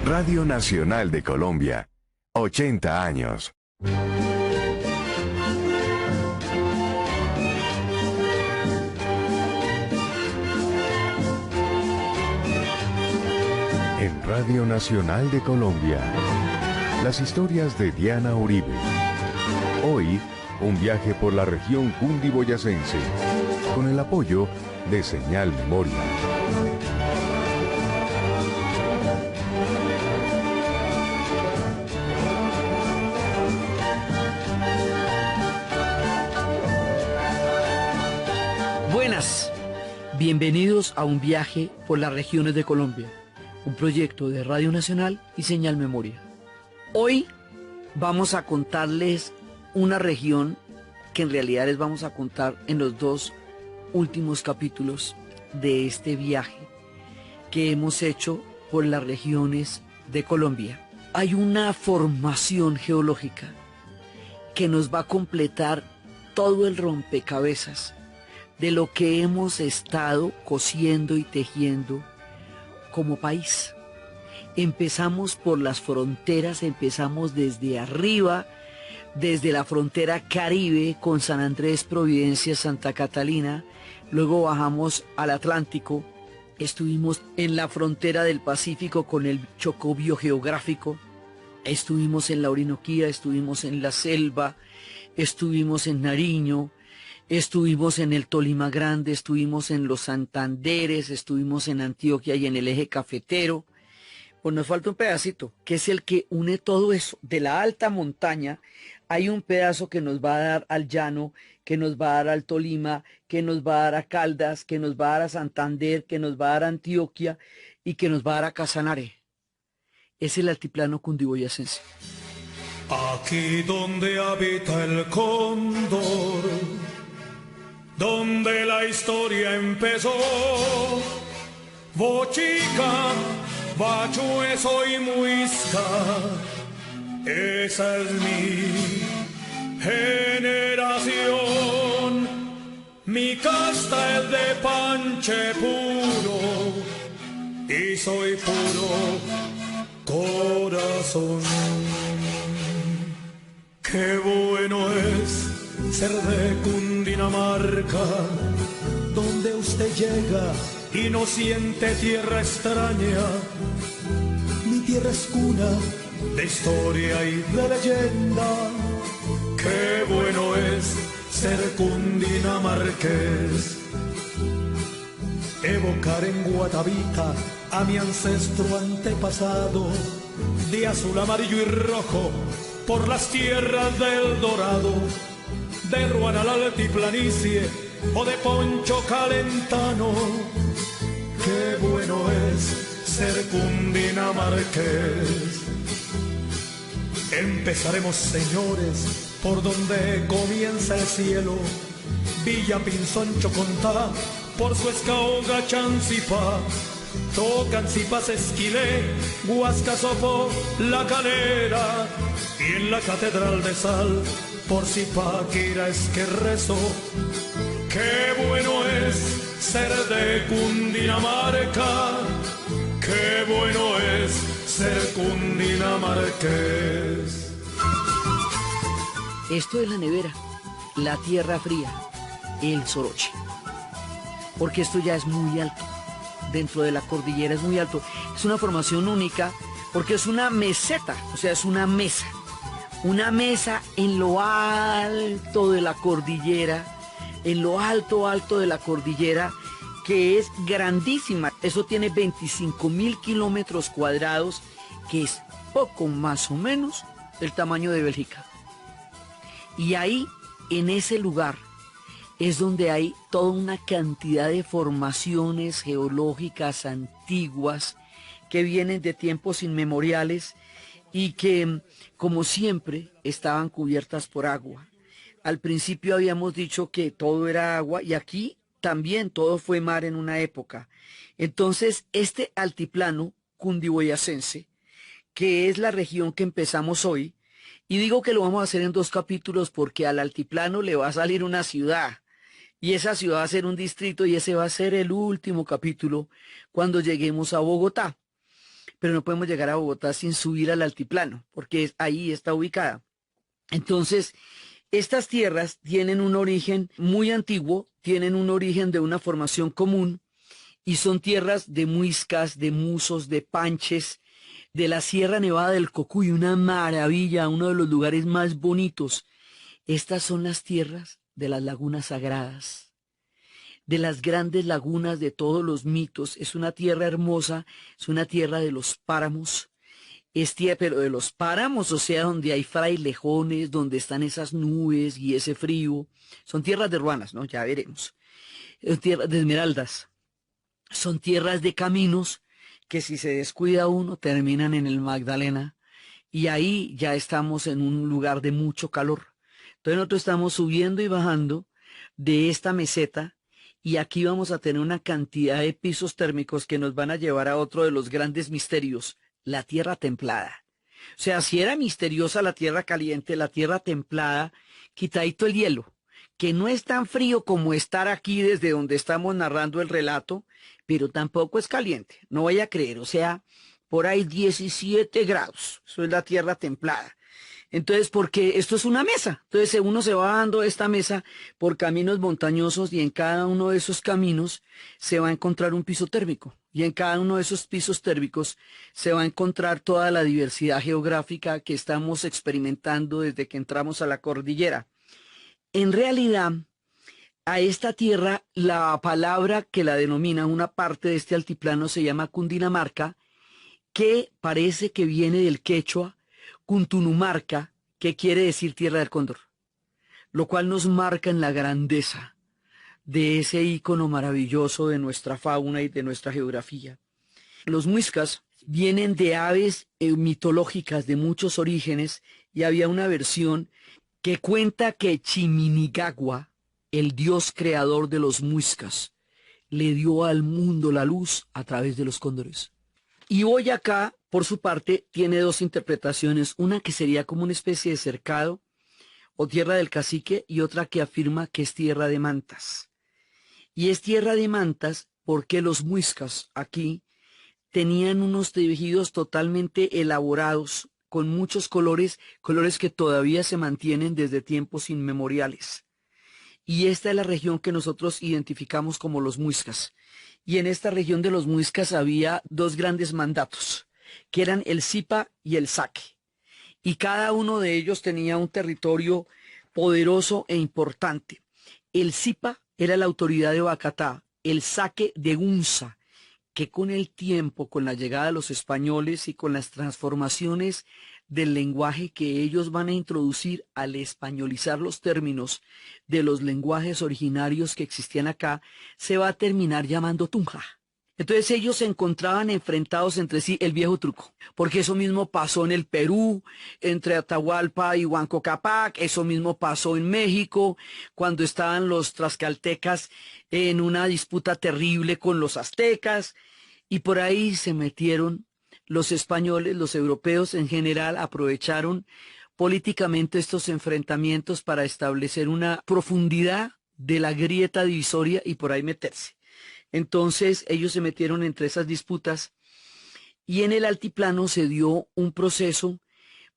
Radio Nacional de Colombia, 80 años. En Radio Nacional de Colombia, las historias de Diana Uribe. Hoy, un viaje por la región cundiboyacense, con el apoyo de Señal Memoria. Buenas, bienvenidos a un viaje por las regiones de Colombia, un proyecto de Radio Nacional y Señal Memoria. Hoy vamos a contarles una región que en realidad les vamos a contar en los dos últimos capítulos de este viaje que hemos hecho por las regiones de Colombia. Hay una formación geológica que nos va a completar todo el rompecabezas de lo que hemos estado cosiendo y tejiendo como país. Empezamos por las fronteras, empezamos desde arriba, desde la frontera Caribe con San Andrés, Providencia, Santa Catalina, luego bajamos al Atlántico, estuvimos en la frontera del Pacífico con el Chocó biogeográfico, estuvimos en la Orinoquía, estuvimos en la selva, estuvimos en Nariño, estuvimos en el Tolima Grande, estuvimos en los Santanderes, estuvimos en Antioquia y en el eje cafetero. Pues nos falta un pedacito, que es el que une todo eso. De la alta montaña hay un pedazo que nos va a dar al llano, que nos va a dar al Tolima, que nos va a dar a Caldas, que nos va a dar a Santander, que nos va a dar a Antioquia y que nos va a dar a Casanare. Es el altiplano cundiboyacense. Aquí donde habita el cóndor, donde la historia empezó, Bochica, Bachueso y Muisca, esa es mi generación. Mi casta es de panche puro y soy puro corazón. Qué bueno es ser de Cundinamarca, donde usted llega y no siente tierra extraña. Mi tierra es cuna de historia y de leyenda. Qué bueno es ser cundinamarqués. Evocar en Guatavita a mi ancestro antepasado, de azul, amarillo y rojo, por las tierras del Dorado, de Ruan al altiplanicie o de Poncho Calentano. Qué bueno es ser cundinamarqués. Empezaremos, señores, por donde comienza el cielo, Villa Pinzón, Chocontá, por su Escaoga, Chancipá, Tocancipás, Esquilé, Huascasopo, La Calera, y en la Catedral de Sal, por Zipaquira es que rezo. Qué bueno es ser de Cundinamarca, qué bueno es ser cundinamarqués. Esto es la nevera, la tierra fría, el Soroche, porque esto ya es muy alto, dentro de la cordillera es muy alto, es una formación única porque es una meseta, o sea, es una mesa en lo alto de la cordillera, en lo alto de la cordillera, que es grandísima. Eso tiene 25.000 kilómetros cuadrados, que es poco más o menos el tamaño de Bélgica. Y ahí, en ese lugar, es donde hay toda una cantidad de formaciones geológicas antiguas que vienen de tiempos inmemoriales y que, como siempre, estaban cubiertas por agua. Al principio habíamos dicho que todo era agua y aquí también todo fue mar en una época. Entonces, este altiplano cundiboyacense, que es la región que empezamos hoy, y digo que lo vamos a hacer en 2 capítulos porque al altiplano le va a salir una ciudad, y esa ciudad va a ser un distrito, y ese va a ser el último capítulo cuando lleguemos a Bogotá. pero no podemos llegar a Bogotá sin subir al altiplano, porque ahí está ubicada. Entonces, estas tierras tienen un origen muy antiguo, tienen un origen de una formación común, y son tierras de muiscas, de musos, de panches, de la Sierra Nevada del Cocuy, una maravilla, uno de los lugares más bonitos. Estas son las tierras de las lagunas sagradas, de las grandes lagunas de todos los mitos. Es una tierra hermosa, es una tierra de los páramos, pero de los páramos, o sea, donde hay frailejones, donde están esas nubes y ese frío. Son tierras de ruanas, ¿no? Ya veremos. Tierras de esmeraldas. Son tierras de caminos que si se descuida uno terminan en el Magdalena, y ahí ya estamos en un lugar de mucho calor. Entonces nosotros estamos subiendo y bajando de esta meseta, y aquí vamos a tener una cantidad de pisos térmicos que nos van a llevar a otro de los grandes misterios, la tierra templada. O sea, si era misteriosa la tierra caliente, la tierra templada, quitadito el hielo, que no es tan frío como estar aquí desde donde estamos narrando el relato, pero tampoco es caliente, no voy a creer, o sea, por ahí 17 grados, eso es la tierra templada. Entonces, porque esto es una mesa, entonces uno se va dando esta mesa por caminos montañosos, y en cada uno de esos caminos se va a encontrar un piso térmico, y en cada uno de esos pisos térmicos se va a encontrar toda la diversidad geográfica que estamos experimentando desde que entramos a la cordillera. En realidad, a esta tierra, la palabra que la denomina una parte de este altiplano se llama Cundinamarca, que parece que viene del quechua Cuntunumarca, que quiere decir tierra del cóndor, lo cual nos marca en la grandeza de ese ícono maravilloso de nuestra fauna y de nuestra geografía. Los muiscas vienen de aves mitológicas de muchos orígenes, y había una versión que cuenta que Chiminigagua, el dios creador de los muiscas, le dio al mundo la luz a través de los cóndores. Y Boyacá, por su parte, tiene dos interpretaciones, una que sería como una especie de cercado o tierra del cacique, y otra que afirma que es tierra de mantas. Y es tierra de mantas porque los muiscas aquí tenían unos tejidos totalmente elaborados, con muchos colores, colores que todavía se mantienen desde tiempos inmemoriales. Y esta es la región que nosotros identificamos como los muiscas. Y en esta región de los muiscas había dos grandes mandatos, que eran el Zipa y el Saque. Y cada uno de ellos tenía un territorio poderoso e importante. El Zipa era la autoridad de Bacatá, el Saque de Unza, que con el tiempo, con la llegada de los españoles y con las transformaciones del lenguaje que ellos van a introducir al españolizar los términos de los lenguajes originarios que existían acá, se va a terminar llamando Tunja. Entonces ellos se encontraban enfrentados entre sí, el viejo truco, porque eso mismo pasó en el Perú, entre Atahualpa y Huanco Cápac, eso mismo pasó en México, cuando estaban los tlaxcaltecas en una disputa terrible con los aztecas, y por ahí se metieron los españoles, los europeos en general, aprovecharon políticamente estos enfrentamientos para establecer una profundidad de la grieta divisoria y por ahí meterse. Entonces ellos se metieron entre esas disputas, y en el altiplano se dio un proceso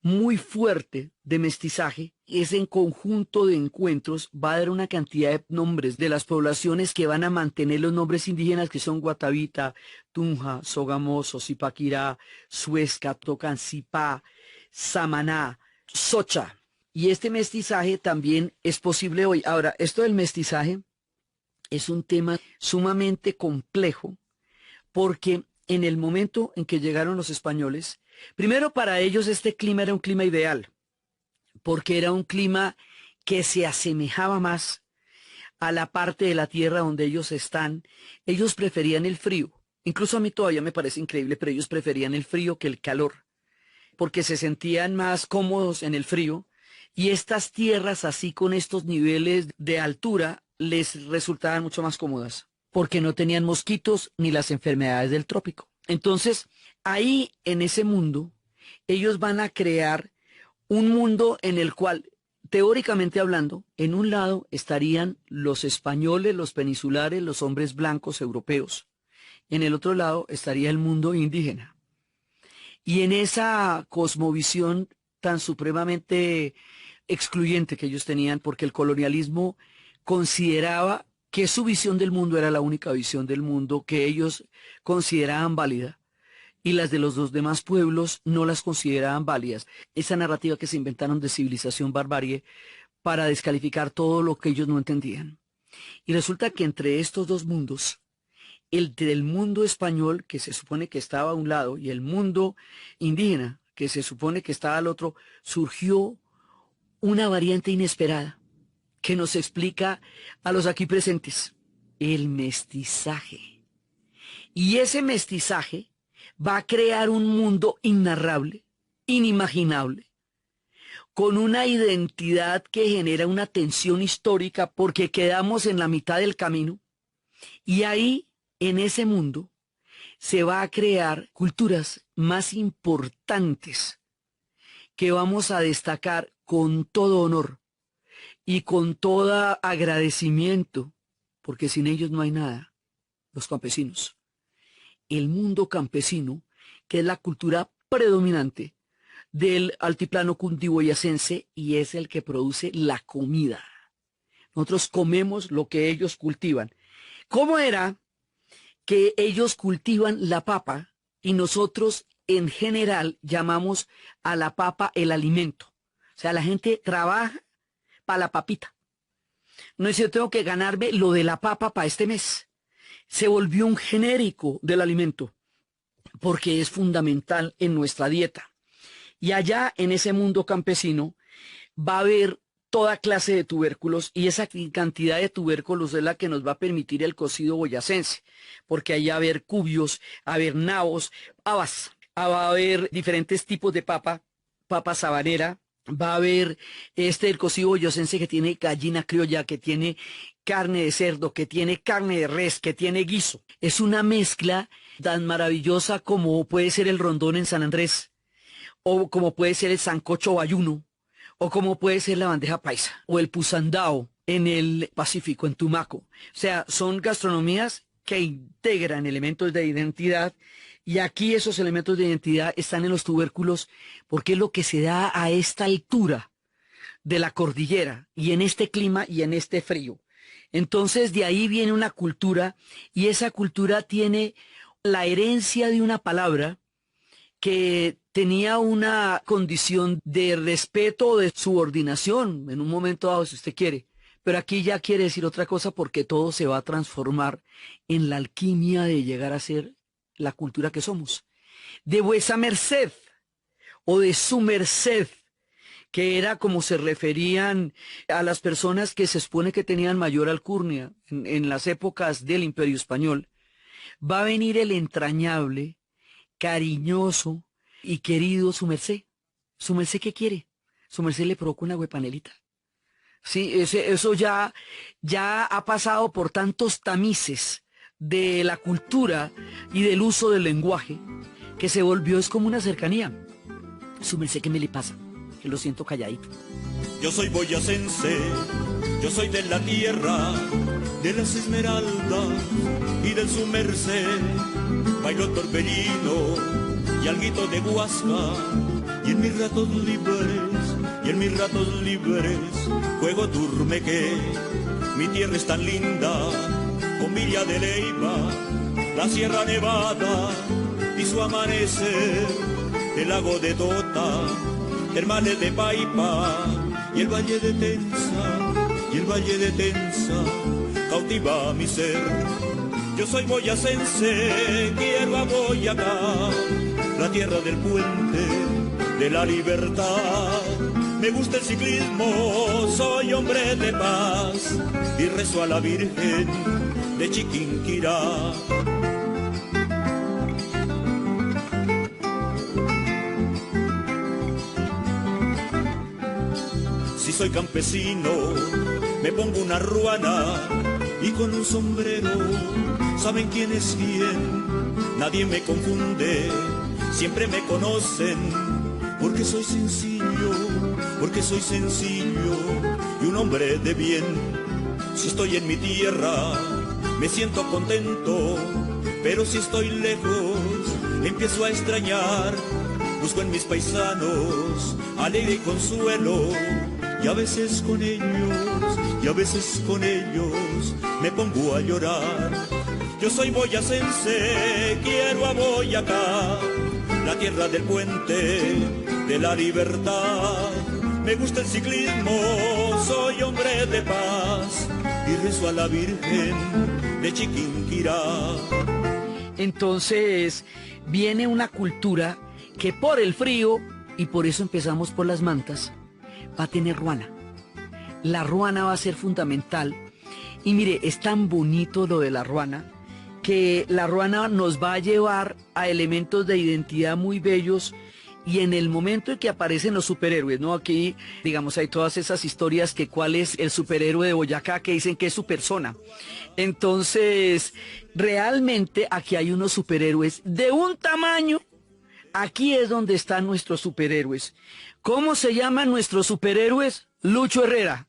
muy fuerte de mestizaje. Ese conjunto de encuentros va a dar una cantidad de nombres de las poblaciones que van a mantener los nombres indígenas, que son Guatavita, Tunja, Sogamoso, Zipaquirá, Suezca, Tocancipá, Samaná, Socha. Y este mestizaje también es posible hoy. Ahora, esto del mestizaje es un tema sumamente complejo, porque en el momento en que llegaron los españoles, primero para ellos este clima era un clima ideal, porque era un clima que se asemejaba más a la parte de la tierra donde ellos están. Ellos preferían el frío, incluso a mí todavía me parece increíble, pero ellos preferían el frío que el calor, porque se sentían más cómodos en el frío, y estas tierras así con estos niveles de altura les resultaban mucho más cómodas, porque no tenían mosquitos ni las enfermedades del trópico. Entonces, ahí en ese mundo, ellos van a crear un mundo en el cual, teóricamente hablando, en un lado estarían los españoles, los peninsulares, los hombres blancos europeos. En el otro lado estaría el mundo indígena. Y en esa cosmovisión tan supremamente excluyente que ellos tenían, porque el colonialismo consideraba que su visión del mundo era la única visión del mundo que ellos consideraban válida, y las de los dos demás pueblos no las consideraban válidas. Esa narrativa que se inventaron de civilización barbarie para descalificar todo lo que ellos no entendían. Y resulta que entre estos dos mundos, el del mundo español, que se supone que estaba a un lado, y el mundo indígena, que se supone que estaba al otro, surgió una variante inesperada que nos explica a los aquí presentes: el mestizaje. Y ese mestizaje va a crear un mundo innarrable, inimaginable, con una identidad que genera una tensión histórica porque quedamos en la mitad del camino, y ahí, en ese mundo, se va a crear culturas más importantes que vamos a destacar con todo honor y con todo agradecimiento, porque sin ellos no hay nada: los campesinos. El mundo campesino, que es la cultura predominante del altiplano cundiboyacense y es el que produce la comida. Nosotros comemos lo que ellos cultivan. ¿Cómo era que ellos cultivan la papa y nosotros en general llamamos a la papa el alimento? O sea, la gente trabaja para la papita. No es yo tengo que ganarme lo de la papa para este mes. Se volvió un genérico del alimento porque es fundamental en nuestra dieta. Y allá en ese mundo campesino va a haber toda clase de tubérculos, y esa cantidad de tubérculos es la que nos va a permitir el cocido boyacense, porque allá va a haber cubios, va a haber nabos, habas, va a haber diferentes tipos de papa, papa sabanera, va a haber el cocido boyacense que tiene gallina criolla, que tiene carne de cerdo, que tiene carne de res, que tiene guiso. Es una mezcla tan maravillosa como puede ser el rondón en San Andrés, o como puede ser el sancocho bayuno, o como puede ser la bandeja paisa, o el pusandao en el Pacífico, en Tumaco. O sea, son gastronomías que integran elementos de identidad, y aquí esos elementos de identidad están en los tubérculos, porque es lo que se da a esta altura de la cordillera, y en este clima y en este frío. Entonces de ahí viene una cultura, y esa cultura tiene la herencia de una palabra que tenía una condición de respeto o de subordinación en un momento dado, si usted quiere. Pero aquí ya quiere decir otra cosa, porque todo se va a transformar en la alquimia de llegar a ser la cultura que somos. De vuesa merced o de su merced, que era como se referían a las personas que se supone que tenían mayor alcurnia en las épocas del Imperio Español, va a venir el entrañable, cariñoso y querido su merced. ¿Su merced qué quiere? Su merced le provoca una huepanelita. Sí, eso ya ha pasado por tantos tamices de la cultura y del uso del lenguaje, que se volvió, es como una cercanía. Su merced, ¿qué me le pasa? Que lo siento calladito. Yo soy boyacense, yo soy de la tierra de las esmeraldas y del su merced. Bailo torbellino y alguito de guasca, y en mis ratos libres, juego turmeque. Mi tierra es tan linda, con Villa de Leyva, la Sierra Nevada y su amanecer, el lago de Tota, termales de Paipa y el valle de Tensa, cautiva mi ser. Yo soy boyacense, quiero a Boyacá, la tierra del puente, de la libertad. Me gusta el ciclismo, soy hombre de paz y rezo a la Virgen de Chiquinquirá. Si soy campesino, me pongo una ruana y con un sombrero, ¿saben quién es quién? Nadie me confunde, siempre me conocen, porque soy sencillo y un hombre de bien. Si estoy en mi tierra, me siento contento, pero si estoy lejos, empiezo a extrañar busco en mis paisanos alegre y consuelo, y a veces con ellos, y a veces con ellos me pongo a llorar. Yo soy boyacense, quiero a Boyacá, la tierra del puente de la libertad. Me gusta el ciclismo, soy hombre de paz y rezo a la Virgen de Chiquinquirá. Entonces viene una cultura que por el frío, y por eso empezamos por las mantas, va a tener ruana. La ruana va a ser fundamental. Y mire, es tan bonito lo de la ruana, que la ruana nos va a llevar a elementos de identidad muy bellos. Y en el momento en que aparecen los superhéroes, ¿no? Aquí, digamos, hay todas esas historias que cuál es el superhéroe de Boyacá, que dicen que es su persona. Entonces, realmente aquí hay unos superhéroes de un tamaño. Aquí es donde están nuestros superhéroes. ¿Cómo se llaman nuestros superhéroes? Lucho Herrera,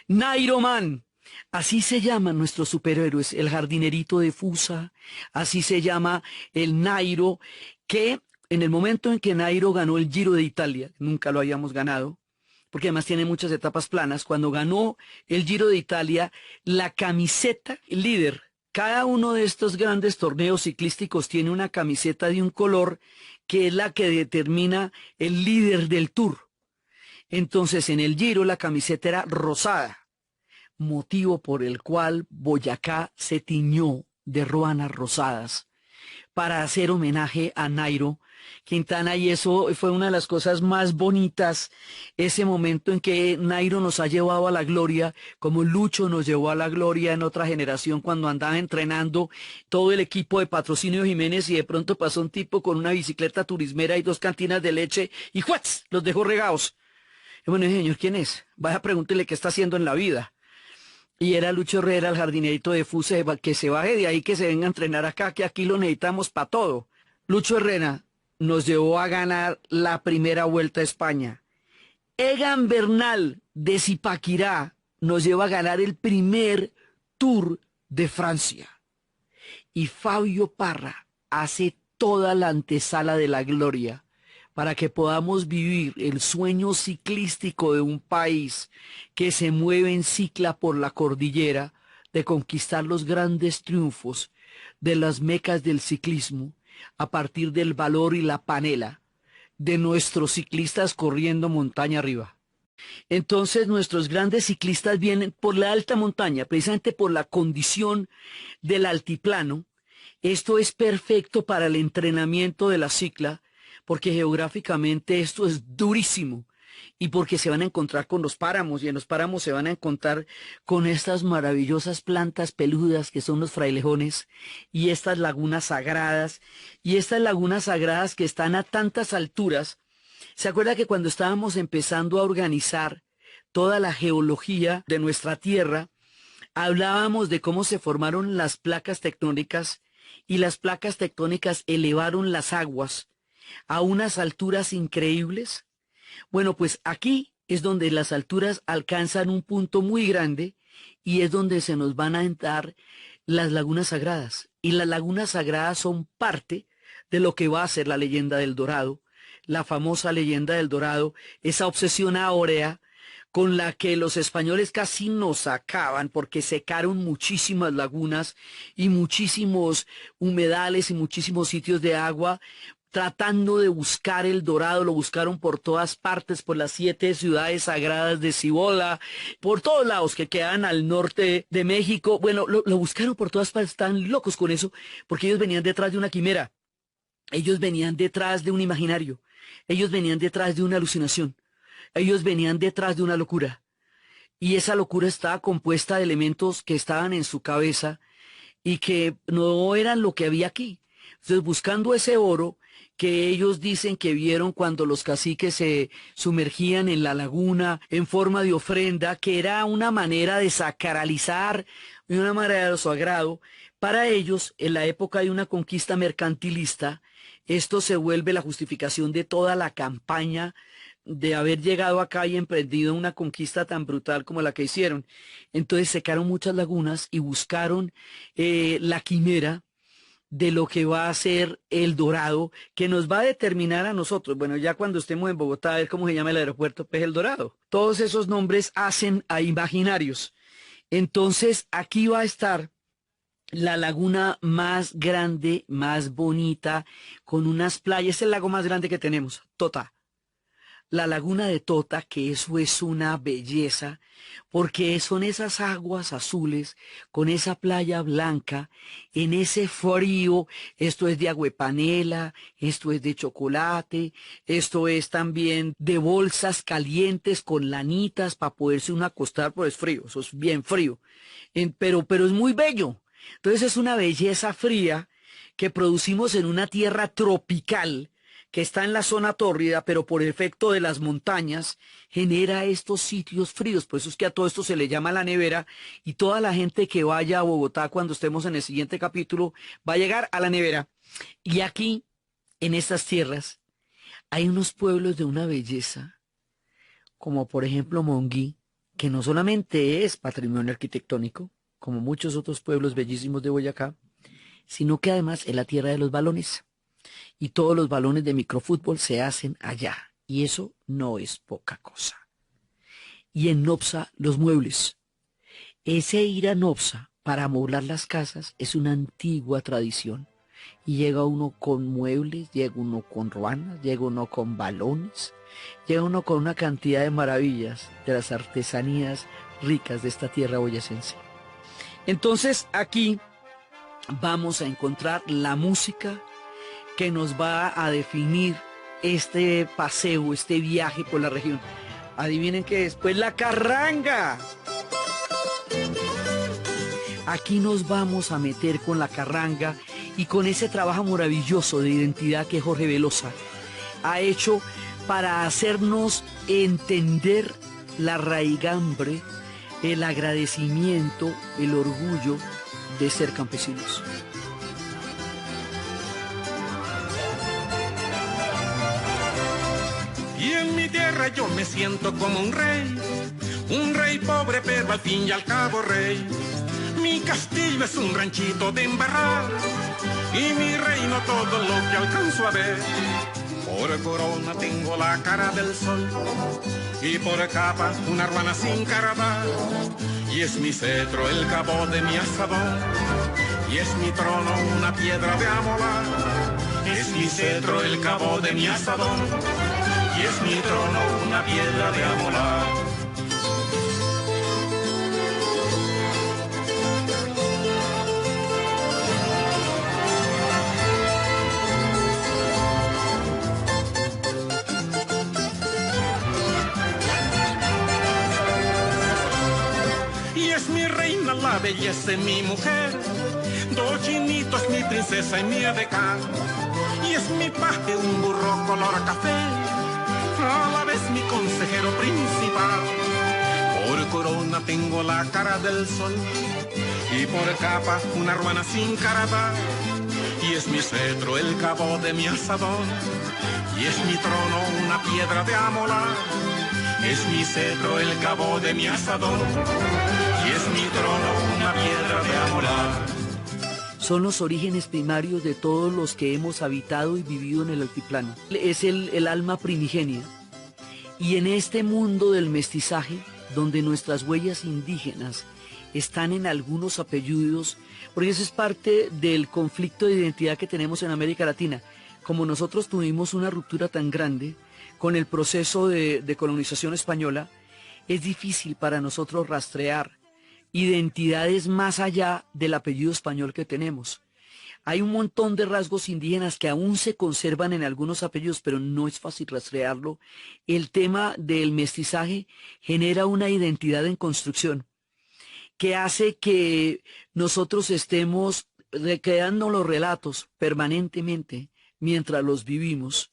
Nairo Man. Así se llaman nuestros superhéroes, el jardinerito de Fusa, así se llama el Nairo, que en el momento en que Nairo ganó el Giro de Italia, nunca lo habíamos ganado, porque además tiene muchas etapas planas, cuando ganó el Giro de Italia, la camiseta líder, cada uno de estos grandes torneos ciclísticos tiene una camiseta de un color que es la que determina el líder del Tour. Entonces en el Giro la camiseta era rosada, motivo por el cual Boyacá se tiñó de ruanas rosadas para hacer homenaje a Nairo Quintana, y eso fue una de las cosas más bonitas, ese momento en que Nairo nos ha llevado a la gloria, como Lucho nos llevó a la gloria en otra generación cuando andaba entrenando todo el equipo de Patrocinio Jiménez y de pronto pasó un tipo con una bicicleta turismera y 2 cantinas de leche y ¡juats!, los dejó regados. Y bueno, señor, ¿quién es? Vaya, pregúntele qué está haciendo en la vida. Y era Lucho Herrera, el jardinerito de Fuse, que se baje de ahí, que se venga a entrenar acá, que aquí lo necesitamos para todo. Lucho Herrera nos llevó a ganar la primera Vuelta a España. Egan Bernal de Zipaquirá nos lleva a ganar el primer Tour de Francia. Y Fabio Parra hace toda la antesala de la gloria para que podamos vivir el sueño ciclístico de un país que se mueve en cicla por la cordillera, de conquistar los grandes triunfos de las mecas del ciclismo, a partir del valor y la panela de nuestros ciclistas corriendo montaña arriba. Entonces nuestros grandes ciclistas vienen por la alta montaña, precisamente por la condición del altiplano. Esto es perfecto para el entrenamiento de la cicla, porque geográficamente esto es durísimo y porque se van a encontrar con los páramos, y en los páramos se van a encontrar con estas maravillosas plantas peludas que son los frailejones, y estas lagunas sagradas, que están a tantas alturas. ¿Se acuerda que cuando estábamos empezando a organizar toda la geología de nuestra tierra, hablábamos de cómo se formaron las placas tectónicas, y las placas tectónicas elevaron las aguas a unas alturas increíbles? Bueno, pues aquí es donde las alturas alcanzan un punto muy grande y es donde se nos van a entrar las lagunas sagradas. Y las lagunas sagradas son parte de lo que va a ser la leyenda del Dorado, la famosa leyenda del Dorado, esa obsesión áurea con la que los españoles casi nos acaban, porque secaron muchísimas lagunas y muchísimos humedales y muchísimos sitios de agua, tratando de buscar el Dorado. Lo buscaron por todas partes, por las 7 ciudades sagradas de Cibola, por todos lados que quedan al norte de México. Bueno, lo buscaron por todas partes, están locos con eso, porque ellos venían detrás de una quimera, ellos venían detrás de un imaginario, ellos venían detrás de una alucinación, ellos venían detrás de una locura, y esa locura estaba compuesta de elementos que estaban en su cabeza y que no eran lo que había aquí. Entonces, buscando ese oro que ellos dicen que vieron cuando los caciques se sumergían en la laguna en forma de ofrenda, que era una manera de sacralizar, una manera de su agrado, para ellos, en la época de una conquista mercantilista, esto se vuelve la justificación de toda la campaña de haber llegado acá y emprendido una conquista tan brutal como la que hicieron. Entonces secaron muchas lagunas y buscaron la quimera, de lo que va a ser El Dorado, que nos va a determinar a nosotros. Bueno, ya cuando estemos en Bogotá, a ver cómo se llama el aeropuerto, pues El Dorado. Todos esos nombres hacen a imaginarios. Entonces, aquí va a estar la laguna más grande, más bonita, con unas playas, es el lago más grande que tenemos, Tota. La laguna de Tota, que eso es una belleza, porque son esas aguas azules con esa playa blanca, en ese frío. Esto es de agua de panela, esto es de chocolate, esto es también de bolsas calientes con lanitas para poderse uno acostar, porque es frío, eso es bien frío, pero es muy bello. Entonces es una belleza fría que producimos en una tierra tropical, que está en la zona tórrida, pero por efecto de las montañas genera estos sitios fríos. Por eso es que a todo esto se le llama la nevera, y toda la gente que vaya a Bogotá cuando estemos en el siguiente capítulo va a llegar a la nevera. Y aquí, en estas tierras, hay unos pueblos de una belleza, como por ejemplo Monguí, que no solamente es patrimonio arquitectónico, como muchos otros pueblos bellísimos de Boyacá, sino que además es la tierra de los balones. Y todos los balones de microfútbol se hacen allá. Y eso no es poca cosa. Y en Nopsa, los muebles. Ese ir a Nopsa para amoblar las casas es una antigua tradición. Y llega uno con muebles, llega uno con ruanas, llega uno con balones, llega uno con una cantidad de maravillas de las artesanías ricas de esta tierra boyacense. Entonces aquí vamos a encontrar la música que nos va a definir este paseo, este viaje por la región. Adivinen qué es, pues la carranga. Aquí nos vamos a meter con la carranga y con ese trabajo maravilloso de identidad que Jorge Velosa ha hecho para hacernos entender la raigambre, el agradecimiento, el orgullo de ser campesinos. Y en mi tierra yo me siento como un rey pobre pero al fin y al cabo rey. Mi castillo es un ranchito de embarrar y mi reino todo lo que alcanzo a ver. Por corona tengo la cara del sol y por capa una ruana sin caravar. Y es mi cetro el cabo de mi asadón y es mi trono una piedra de amolar. Es mi cetro el cabo de mi asadón y es mi trono una piedra de amolar. Y es mi reina la belleza y mi mujer, dos chinitos mi princesa y mi edecán. Y es mi paje un burro color café, a la vez mi consejero principal. Por corona tengo la cara del sol y por capa una ruana sin caravar. Y es mi cetro el cabo de mi asadón y es mi trono una piedra de amolar. Es mi cetro el cabo de mi asadón y es mi trono una piedra de amolar. Son los orígenes primarios de todos los que hemos habitado y vivido en el altiplano. Es el alma primigenia. Y en este mundo del mestizaje, donde nuestras huellas indígenas están en algunos apellidos, porque eso es parte del conflicto de identidad que tenemos en América Latina. Como nosotros tuvimos una ruptura tan grande con el proceso de colonización española, es difícil para nosotros rastrear identidades más allá del apellido español que tenemos. Hay un montón de rasgos indígenas que aún se conservan en algunos apellidos, pero no es fácil rastrearlo. El tema del mestizaje genera una identidad en construcción que hace que nosotros estemos recreando los relatos permanentemente mientras los vivimos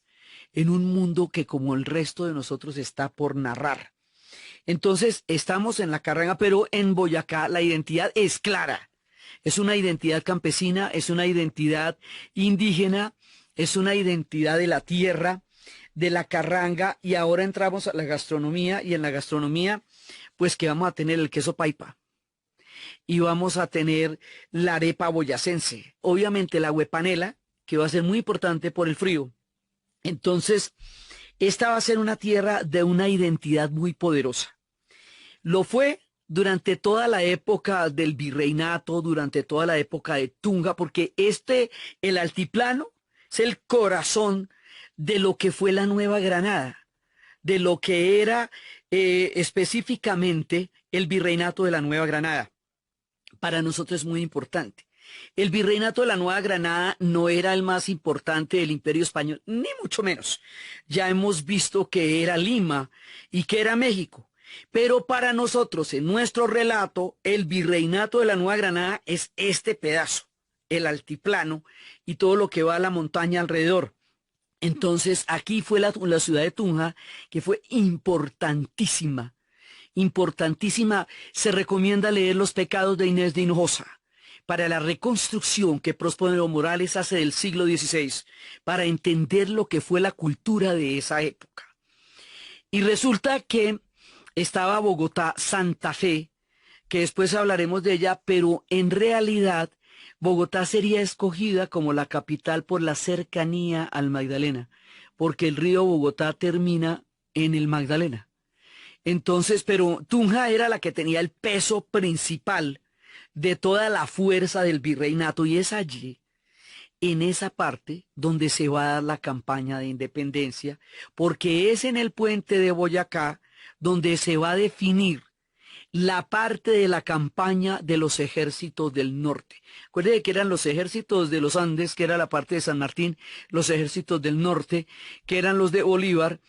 en un mundo que, como el resto de nosotros, está por narrar. Entonces, estamos en la carranga, pero en Boyacá la identidad es clara. Es una identidad campesina, es una identidad indígena, es una identidad de la tierra, de la carranga, y ahora entramos a la gastronomía, y en la gastronomía, pues que vamos a tener el queso paipa. y vamos a tener la arepa boyacense. Obviamente la huepanela, que va a ser muy importante por el frío. Entonces, esta va a ser una tierra de una identidad muy poderosa. Lo fue durante toda la época del virreinato, durante toda la época de Tunja, porque el altiplano, es el corazón de lo que fue la Nueva Granada, de lo que era específicamente el virreinato de la Nueva Granada. Para nosotros es muy importante. El virreinato de la Nueva Granada no era el más importante del Imperio Español, ni mucho menos. Ya hemos visto que era Lima y que era México. Pero para nosotros, en nuestro relato, el virreinato de la Nueva Granada es este pedazo, el altiplano y todo lo que va a la montaña alrededor. Entonces, aquí fue la ciudad de Tunja, que fue importantísima, importantísima. Se recomienda leer Los pecados de Inés de Hinojosa para la reconstrucción que Próspero Morales hace del siglo XVI, para entender lo que fue la cultura de esa época. Y resulta que estaba Bogotá, Santa Fe, que después hablaremos de ella, pero en realidad Bogotá sería escogida como la capital por la cercanía al Magdalena, porque el río Bogotá termina en el Magdalena. Entonces, pero Tunja era la que tenía el peso principal de toda la fuerza del virreinato, y es allí, en esa parte, donde se va a dar la campaña de independencia, porque es en el puente de Boyacá donde se va a definir la parte de la campaña de los ejércitos del norte. Acuérdense que eran los ejércitos de los Andes, que era la parte de San Martín, los ejércitos del norte, que eran los de Bolívar,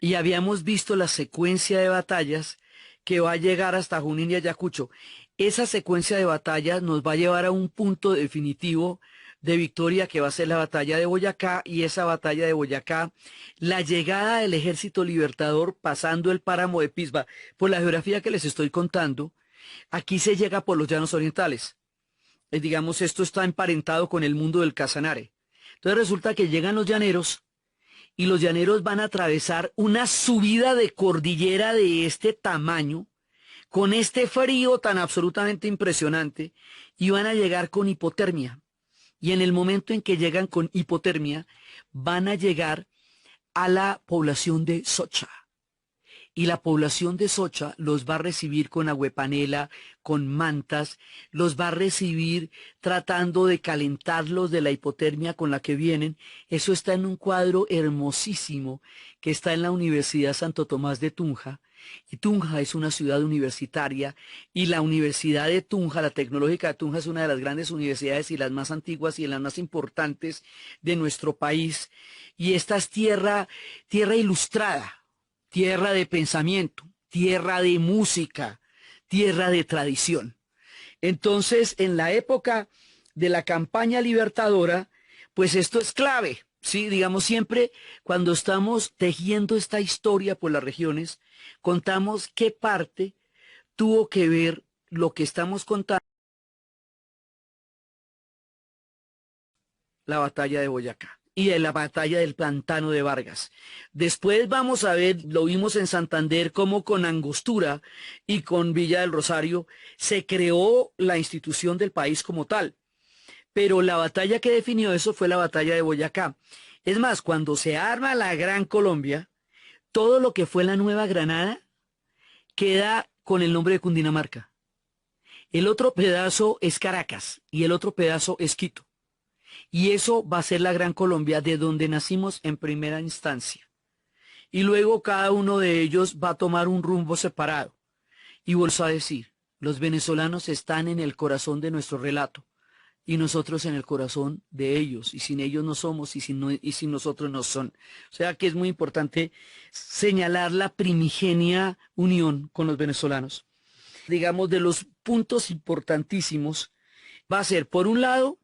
y habíamos visto la secuencia de batallas que va a llegar hasta Junín y Ayacucho. Esa secuencia de batallas nos va a llevar a un punto definitivo de victoria, que va a ser la batalla de Boyacá, y esa batalla de Boyacá, la llegada del Ejército Libertador pasando el páramo de Pisba. Por la geografía que les estoy contando, aquí se llega por los llanos orientales. Digamos, esto está emparentado con el mundo del Casanare. Entonces resulta que llegan los llaneros, y los llaneros van a atravesar una subida de cordillera de este tamaño, con este frío tan absolutamente impresionante, y van a llegar con hipotermia. Y en el momento en que llegan con hipotermia, van a llegar a la población de Socha. Y la población de Socha los va a recibir con aguepanela, con mantas, los va a recibir tratando de calentarlos de la hipotermia con la que vienen. Eso está en un cuadro hermosísimo que está en la Universidad Santo Tomás de Tunja. Y Tunja es una ciudad universitaria, y la Universidad de Tunja, la Tecnológica de Tunja, es una de las grandes universidades y las más antiguas y las más importantes de nuestro país. Y esta es tierra ilustrada, tierra de pensamiento, tierra de música, tierra de tradición. Entonces, en la época de la campaña libertadora, pues esto es clave. Sí, digamos, siempre cuando estamos tejiendo esta historia por las regiones, contamos qué parte tuvo que ver lo que estamos contando. La batalla de Boyacá y de la batalla del Pantano de Vargas. Después vamos a ver, lo vimos en Santander, cómo con Angostura y con Villa del Rosario se creó la institución del país como tal. Pero la batalla que definió eso fue la batalla de Boyacá. Es más, cuando se arma la Gran Colombia, todo lo que fue la Nueva Granada queda con el nombre de Cundinamarca. El otro pedazo es Caracas y el otro pedazo es Quito. Y eso va a ser la Gran Colombia, de donde nacimos en primera instancia. Y luego cada uno de ellos va a tomar un rumbo separado. Y vuelvo a decir, los venezolanos están en el corazón de nuestro relato, y nosotros en el corazón de ellos, y sin ellos no somos, y sin nosotros no son. O sea que es muy importante señalar la primigenia unión con los venezolanos. Digamos, de los puntos importantísimos va a ser, por un lado,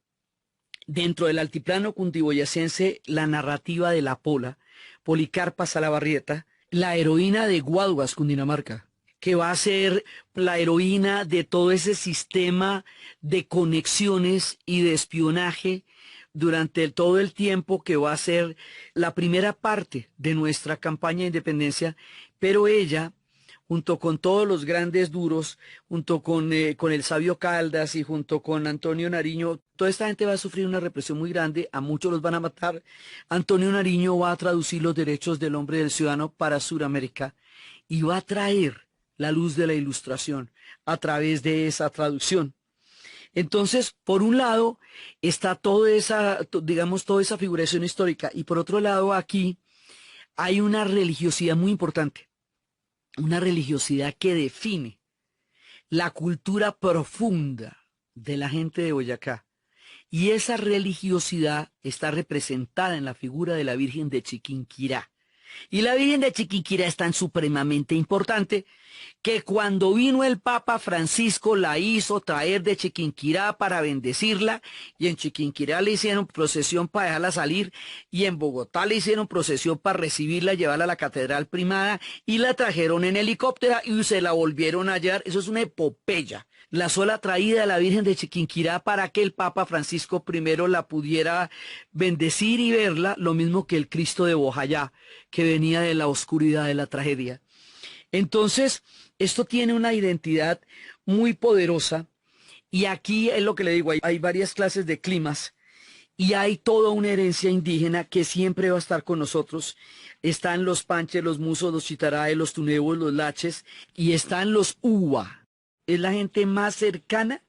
dentro del altiplano cundiboyacense, la narrativa de la Pola, Policarpa Salabarrieta, la heroína de Guaduas, Cundinamarca, que va a ser la heroína de todo ese sistema de conexiones y de espionaje durante todo el tiempo que va a ser la primera parte de nuestra campaña de independencia, pero ella, junto con todos los grandes duros, junto con el sabio Caldas y junto con Antonio Nariño, toda esta gente va a sufrir una represión muy grande, a muchos los van a matar. Antonio Nariño va a traducir los derechos del hombre y del ciudadano para Sudamérica y va a traer la luz de la ilustración a través de esa traducción. Entonces, por un lado está toda esa, digamos, toda esa figuración histórica, y por otro lado aquí hay una religiosidad muy importante, una religiosidad que define la cultura profunda de la gente de Boyacá. Y esa religiosidad está representada en la figura de la Virgen de Chiquinquirá. Y la Virgen de Chiquinquirá es tan supremamente importante que cuando vino el Papa Francisco la hizo traer de Chiquinquirá para bendecirla, y en Chiquinquirá le hicieron procesión para dejarla salir, y en Bogotá le hicieron procesión para recibirla, llevarla a la Catedral Primada, y la trajeron en helicóptero y se la volvieron a llevar. Eso es una epopeya. La sola traída de la Virgen de Chiquinquirá para que el Papa Francisco I la pudiera bendecir y verla, lo mismo que el Cristo de Bojayá, que venía de la oscuridad de la tragedia. Entonces, esto tiene una identidad muy poderosa, y aquí es lo que le digo, hay varias clases de climas, y hay toda una herencia indígena que siempre va a estar con nosotros. Están los panches, los musos, los chitaraes, los tunebos, los laches, y están los uwa. Es la gente más cercana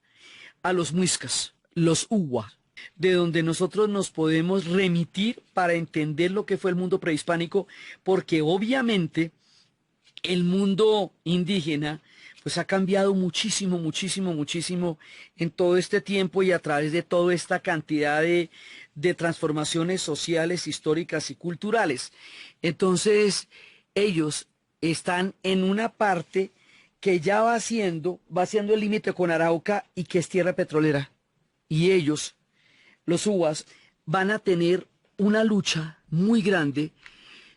a los muiscas, los uwa, de donde nosotros nos podemos remitir para entender lo que fue el mundo prehispánico, porque obviamente el mundo indígena pues ha cambiado muchísimo, muchísimo, muchísimo en todo este tiempo, y a través de toda esta cantidad de transformaciones sociales, históricas y culturales. Entonces ellos están en una parte que ya va haciendo el límite con Arauca, y que es tierra petrolera. Y ellos, los uwas, van a tener una lucha muy grande.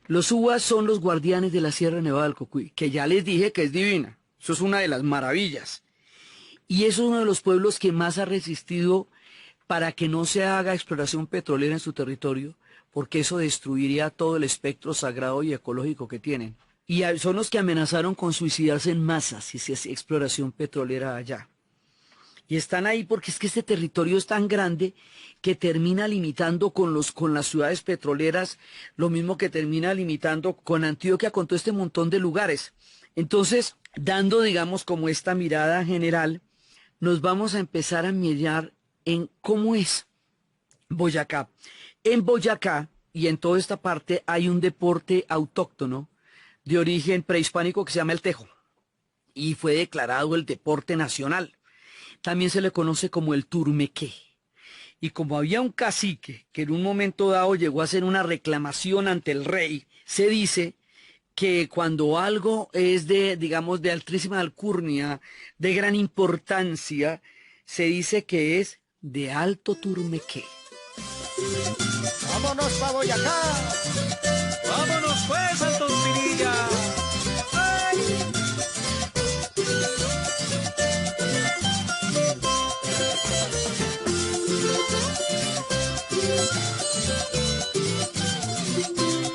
Los uwas son los guardianes de la Sierra Nevada del Cocuy, que ya les dije que es divina. Eso es una de las maravillas. Y es uno de los pueblos que más ha resistido para que no se haga exploración petrolera en su territorio, porque eso destruiría todo el espectro sagrado y ecológico que tienen. Y son los que amenazaron con suicidarse en masa si se hacía exploración petrolera allá. Y están ahí porque es que este territorio es tan grande que termina limitando con las ciudades petroleras, lo mismo que termina limitando con Antioquia, con todo este montón de lugares. Entonces, dando, digamos, como esta mirada general, nos vamos a empezar a mirar en cómo es Boyacá. En Boyacá y en toda esta parte hay un deporte autóctono de origen prehispánico que se llama el tejo, y fue declarado el deporte nacional. También se le conoce como el turmequé. Y como había un cacique que en un momento dado llegó a hacer una reclamación ante el rey, se dice que cuando algo es de, digamos, de altísima alcurnia, de gran importancia, se dice que es de alto turmequé. Vámonos pa' Boyacá. Vámonos pues, Alto Pinilla.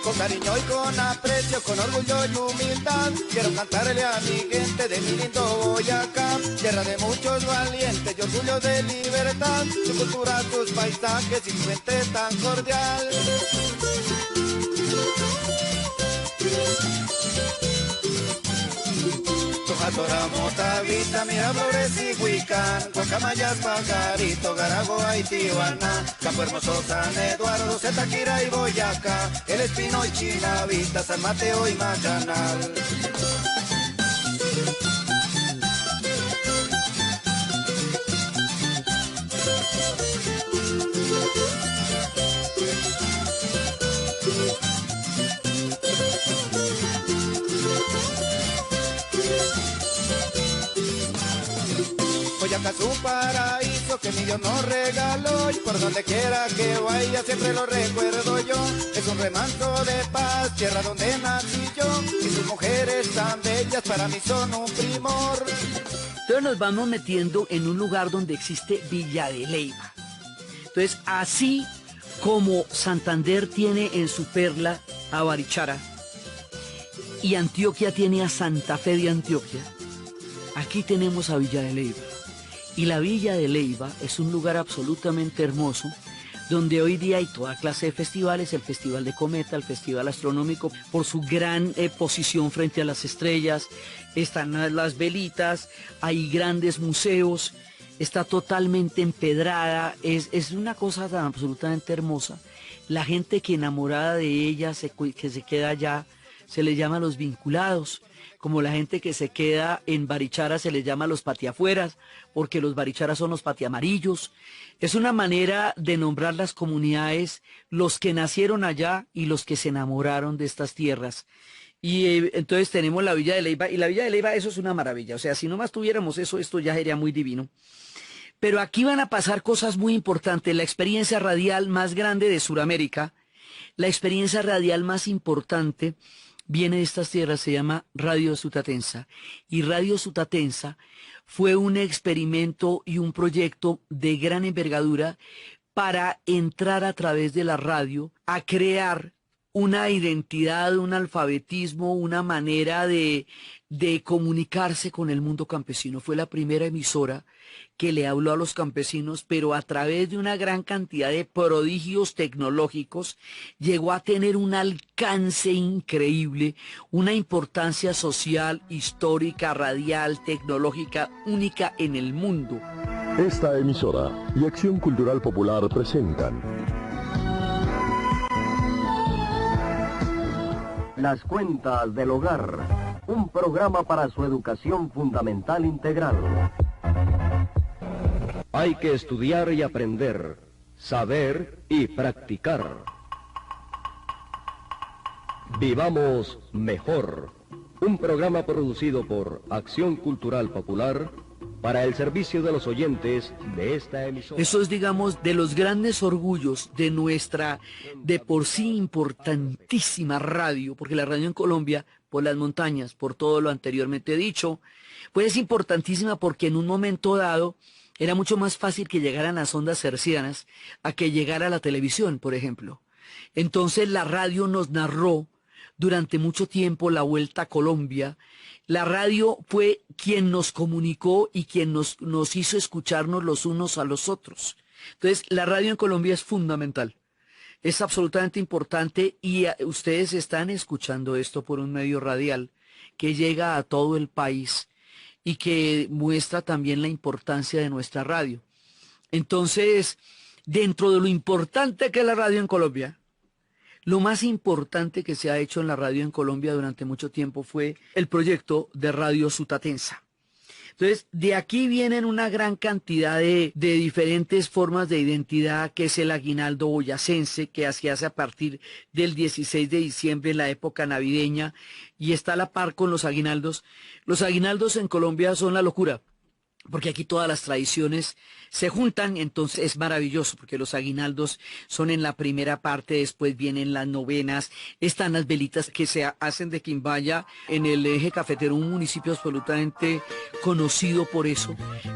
Con cariño y con aprecio, con orgullo y humildad, quiero cantarle a mi gente de mi lindo Boyacá, tierra de muchos valientes y orgullo de libertad, su cultura, sus paisajes y su gente tan cordial. Tojatoramos, Tabita, mira Flores y Huicán, Guacamayas, Pajarito, Garagoa y Tijuana, Campo Hermoso, San Eduardo, Zetaquira y Boyacá, El Espino y Chinavista, San Mateo y Mayanal. Boyacá es un paraíso que mi Dios nos regaló, y por donde quiera que vaya siempre lo recuerdo yo. Es un remanso de paz, tierra donde nací yo, y sus mujeres tan bellas para mí son un primor. Entonces nos vamos metiendo en un lugar donde existe Villa de Leyva. Entonces, así como Santander tiene en su perla a Barichara, y Antioquia tiene a Santa Fe de Antioquia, aquí tenemos a Villa de Leyva. Y la Villa de Leyva es un lugar absolutamente hermoso, donde hoy día hay toda clase de festivales, el Festival de Cometa, el Festival Astronómico, por su gran posición frente a las estrellas, están las velitas, hay grandes museos, está totalmente empedrada, es una cosa tan absolutamente hermosa. La gente que enamorada de ella, que se queda allá, se le llama los vinculados, como la gente que se queda en Barichara se les llama los patiafueras, porque los Baricharas son los patiamarillos. Es una manera de nombrar las comunidades, los que nacieron allá y los que se enamoraron de estas tierras. Y entonces tenemos la Villa de Leyva, y la Villa de Leyva, eso es una maravilla. O sea, si nomás tuviéramos eso, esto ya sería muy divino. Pero aquí van a pasar cosas muy importantes. La experiencia radial más grande de Sudamérica, la experiencia radial más importante, viene de estas tierras, se llama Radio Sutatensa. Y Radio Sutatensa fue un experimento y un proyecto de gran envergadura para entrar a través de la radio a crear una identidad, un alfabetismo, una manera de comunicarse con el mundo campesino. Fue la primera emisora que le habló a los campesinos, pero a través de una gran cantidad de prodigios tecnológicos llegó a tener un alcance increíble, una importancia social, histórica, radial, tecnológica, única en el mundo. Esta emisora y Acción Cultural Popular presentan Las Cuentas del Hogar, un programa para su educación fundamental integral. Hay que estudiar y aprender, saber y practicar. Vivamos mejor, un programa producido por Acción Cultural Popular para el servicio de los oyentes de esta emisora. Eso es, digamos, de los grandes orgullos de nuestra, de por sí importantísima radio, porque la radio en Colombia, por las montañas, por todo lo anteriormente dicho, pues es importantísima porque en un momento dado era mucho más fácil que llegaran las ondas hercianas a que llegara la televisión, por ejemplo. Entonces la radio nos narró durante mucho tiempo la Vuelta a Colombia. La radio fue quien nos comunicó y quien nos hizo escucharnos los unos a los otros. Entonces, la radio en Colombia es fundamental, es absolutamente importante y ustedes están escuchando esto por un medio radial que llega a todo el país y que muestra también la importancia de nuestra radio. Entonces, dentro de lo importante que es la radio en Colombia, lo más importante que se ha hecho en la radio en Colombia durante mucho tiempo fue el proyecto de Radio Sutatensa. Entonces, de aquí vienen una gran cantidad de diferentes formas de identidad, que es el aguinaldo boyacense, que se hace a partir del 16 de diciembre, en la época navideña, y está a la par con los aguinaldos. Los aguinaldos en Colombia son la locura, porque aquí todas las tradiciones se juntan, entonces es maravilloso, porque los aguinaldos son en la primera parte, después vienen las novenas, están las velitas que se hacen de Quimbaya, en el eje cafetero, un municipio absolutamente conocido por eso,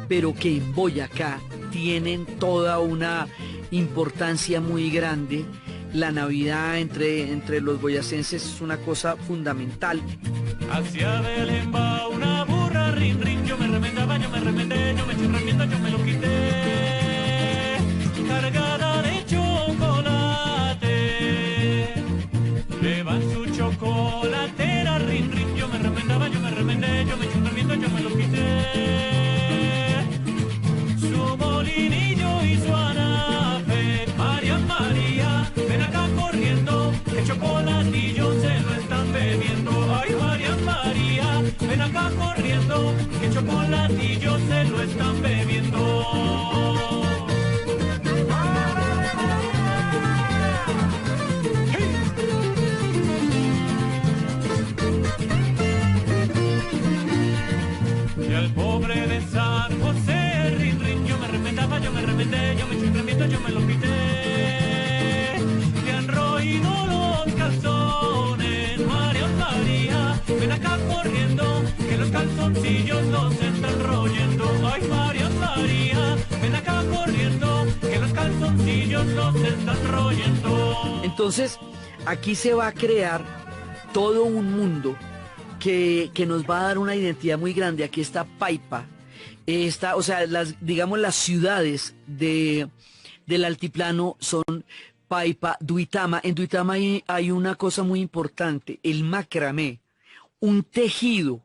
pero que en Boyacá tienen toda una importancia muy grande. La Navidad entre los boyacenses es una cosa fundamental. Hacia Belén va una burra, rin, rin, yo me remendaba, yo me remendé, yo me eché remiendo, yo me lo quité, cargada de chocolate, llevan su chocolatera, rin, rin, yo me remendaba, yo me remendé, yo me eché remiendo, yo me lo quité, su molinillo y su anafe, María, María, ven acá corriendo, el chocolatillo se lo están bebiendo, ay María, María, ven acá corriendo, que el chocolatillo se lo están bebiendo. Y al pobre de San José, rin, rin, yo me remendaba, yo me remendé, yo me eché un remito, yo me lo quité, que han roído los calzones, María, María, ven acá corriendo, que los calzoncillos los están royendo, ay María, María, ven acá corriendo, que los calzoncillos los están royendo. Entonces, aquí se va a crear todo un mundo que nos va a dar una identidad muy grande. Aquí está Paipa. O sea, digamos las ciudades del altiplano son Paipa, Duitama. En Duitama hay una cosa muy importante, el macramé, un tejido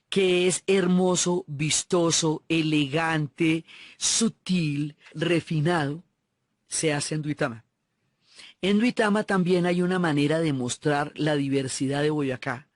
que es hermoso, vistoso, elegante, sutil, refinado, se hace en Duitama. En Duitama también hay una manera de mostrar la diversidad de Boyacá,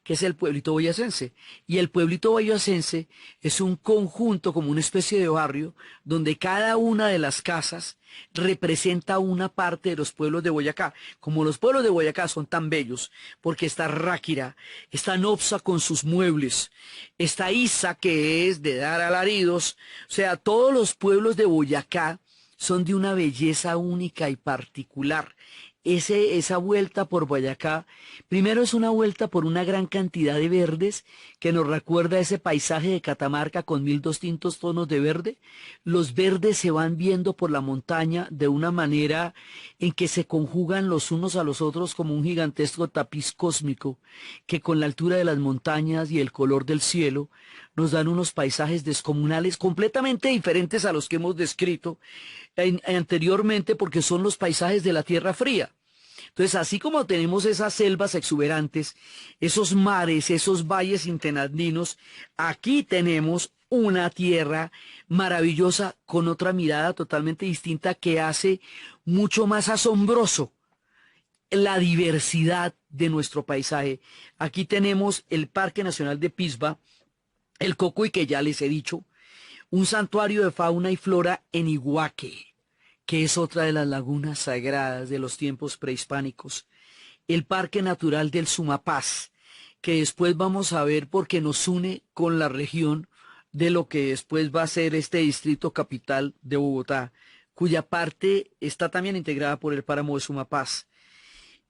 que es el pueblito boyacense. Y el pueblito boyacense es un conjunto, como una especie de barrio, donde cada una de las casas representa una parte de los pueblos de Boyacá. Como los pueblos de Boyacá son tan bellos, porque está Ráquira, está Nopsa con sus muebles, está Isa, que es de dar alaridos. O sea, todos los pueblos de Boyacá son de una belleza única y particular. Esa vuelta por Boyacá, primero es una vuelta por una gran cantidad de verdes que nos recuerda ese paisaje de Catamarca con 1200 tonos de verde. Los verdes se van viendo por la montaña de una manera en que se conjugan los unos a los otros como un gigantesco tapiz cósmico que con la altura de las montañas y el color del cielo nos dan unos paisajes descomunales completamente diferentes a los que hemos descrito anteriormente, porque son los paisajes de la Tierra Fría. Entonces, así como tenemos esas selvas exuberantes, esos mares, esos valles intenandinos, aquí tenemos una tierra maravillosa con otra mirada totalmente distinta que hace mucho más asombroso la diversidad de nuestro paisaje. Aquí tenemos el Parque Nacional de Pisba, el Cocuy, que ya les he dicho, un santuario de fauna y flora en Iguaque, que es otra de las lagunas sagradas de los tiempos prehispánicos, el Parque Natural del Sumapaz, que después vamos a ver porque nos une con la región de lo que después va a ser este distrito capital de Bogotá, cuya parte está también integrada por el páramo de Sumapaz.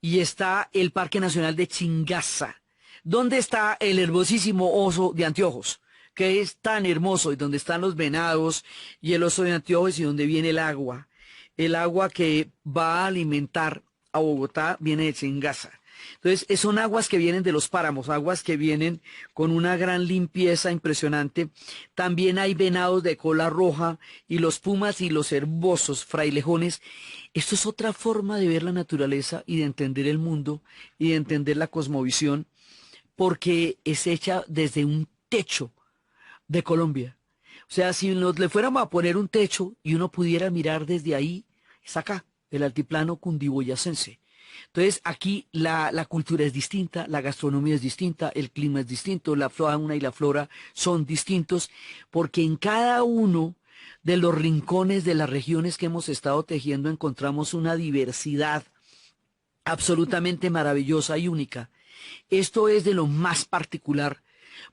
Y está el Parque Nacional de Chingaza, donde está el hermosísimo oso de anteojos, que es tan hermoso, y donde están los venados y el oso de anteojos, y donde viene el agua que va a alimentar a Bogotá viene de Chingaza. Entonces, son aguas que vienen de los páramos, aguas que vienen con una gran limpieza impresionante. También hay venados de cola roja y los pumas y los herbosos frailejones. Esto es otra forma de ver la naturaleza y de entender el mundo y de entender la cosmovisión, porque es hecha desde un techo de Colombia. O sea, si le fuéramos a poner un techo y uno pudiera mirar desde ahí, es acá, el altiplano cundiboyacense. Entonces, aquí la cultura es distinta, la gastronomía es distinta, el clima es distinto, la fauna y la flora son distintos, porque en cada uno de los rincones de las regiones que hemos estado tejiendo encontramos una diversidad absolutamente maravillosa y única. Esto es de lo más particular,